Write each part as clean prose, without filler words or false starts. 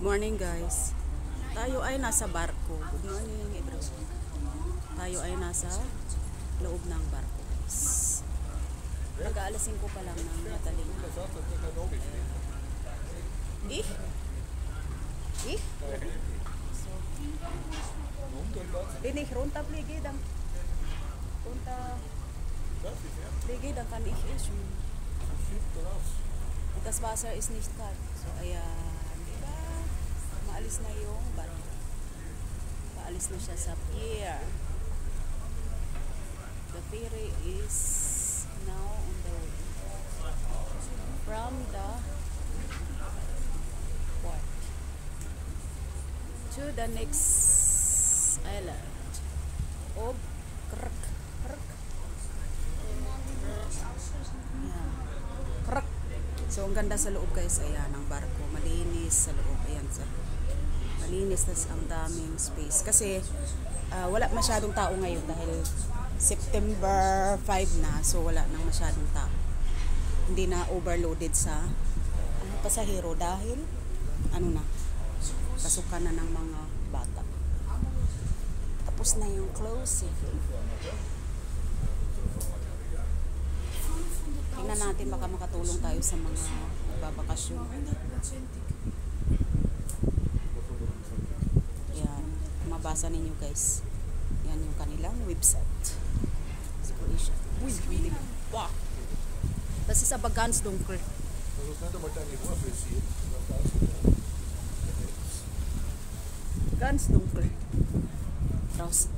Morning guys. Tayo ay nasa barko. Good morning everyone. Tayo ay nasa loob ng barko guys. Mag-aalas 5 pa lang ng madaling araw. Eh? So, dinig runta pligid ang runta pligid ang kan ich ist. Das Wasser ist nicht kalt. So, ayan. Diba? Maalis na yung barko. Maalis na siya sa pier. The ferry is now on the way from the port to the next island of Krk. Krk. So, ang ganda sa loob guys, ayan, ang barko. Malinis sa loob, ayan sa malinis, tas ang daming space. Kasi, wala masyadong tao ngayon dahil September 5 na, so wala nang masyadong tao. Hindi na overloaded sa pasahero dahil, pasukan na ng mga bata. Tapos na yung closing. Tingnan natin baka makatulong tayo sa mga nagbabakasyon. Yan, mabasa ninyo guys. Yan yung kanilang website. Uy, wow. Das ist aber ganz dunkel. Ganz dunkel. Draußen.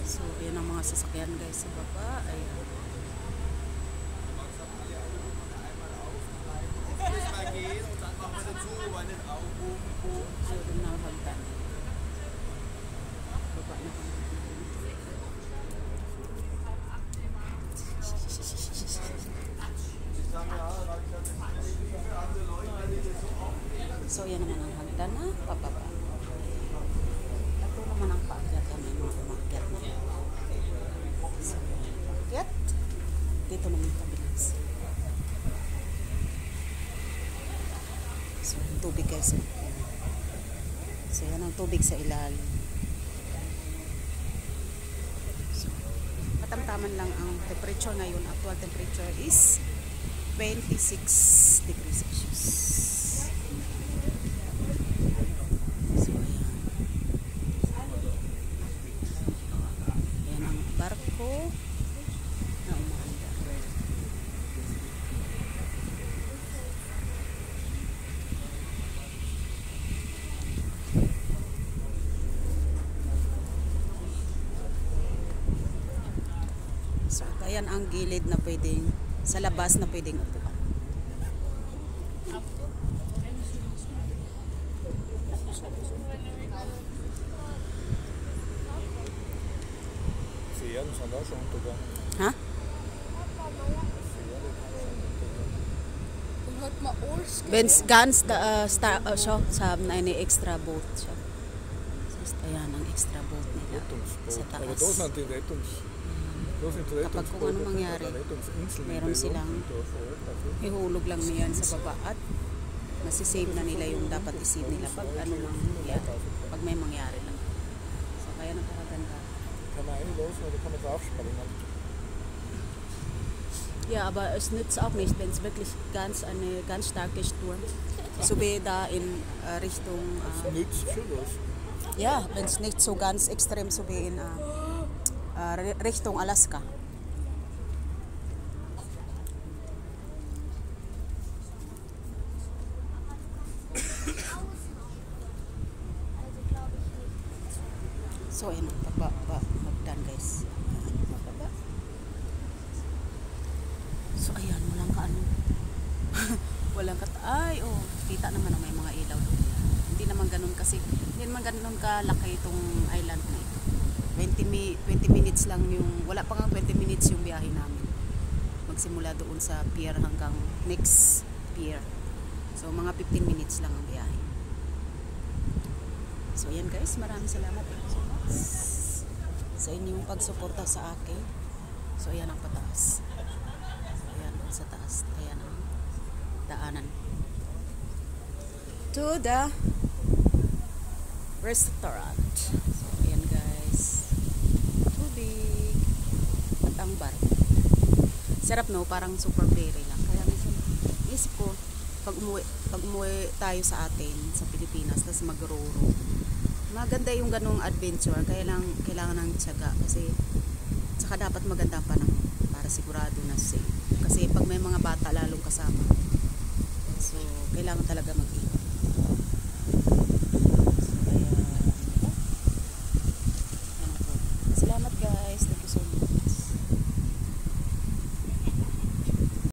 So, yan ang mga sasakyan guys sa baba. Ayan. So, doon na hagdan. Baba na kami. So, yan naman ang hagdan na pababa. Ito naman ang paakyat. May mga umakyat na. So, paakyat. Dito naman kabilang. So, yung tubig guys. So, yan ang tubig sa ilalim. So, katamtaman lang ang temperature ngayon. Actual temperature is 26 degrees Celsius. So, ayan. Ayan ang barko na umaandar. So, ayan ang gilid na pwedeng, sa labas na pwedeng upuan. Ha? Ben's Gans star siya sa eine extra boat siya. So, ayan ang extra boat nila sa taas. Kapag kung ano mangyari, meron silang ihulog lang niyan sa baba at masisave na nila yung dapat isave nila pag ano lang yan, pag may mangyari lang. So kaya napakaganda. Ja, aber es nützt auch nicht, wenn es wirklich eine ganz starke Sturm, so wie da in Richtung ja, wenn es nicht so ganz extrem so wie in Richtung Alaska. So, ayan, magdan guys. Mababa. So, ayan, walang kaano. Walang ay, oh, kita naman may mga ilaw doon. Hindi naman ganun kasi, hindi naman ganun kalaki itong island na ito. 20 minutes lang yung, wala pa nga 20 minutes yung biyahe namin. Magsimula doon sa pier hanggang next pier. So, mga 15 minutes lang ang biyahe. So ayan guys, maraming salamat. Thank you so much sa inyong pagsuporta sa akin. So ayan ang pataas. Ayan sa taas. Ayan ang daanan to the restaurant. So ayan guys, tubig at ang bar. Sarap no, parang super berry lang. Kaya minsan isip ko pag umuwi tayo sa atin sa Pilipinas tapos magroro, maganda yung ganung adventure. Kailangan ng tiyaga kasi saka dapat maganda ang panahon para sigurado na safe. Kasi pag may mga bata lalong kasama, so kailangan talaga mag-ingat.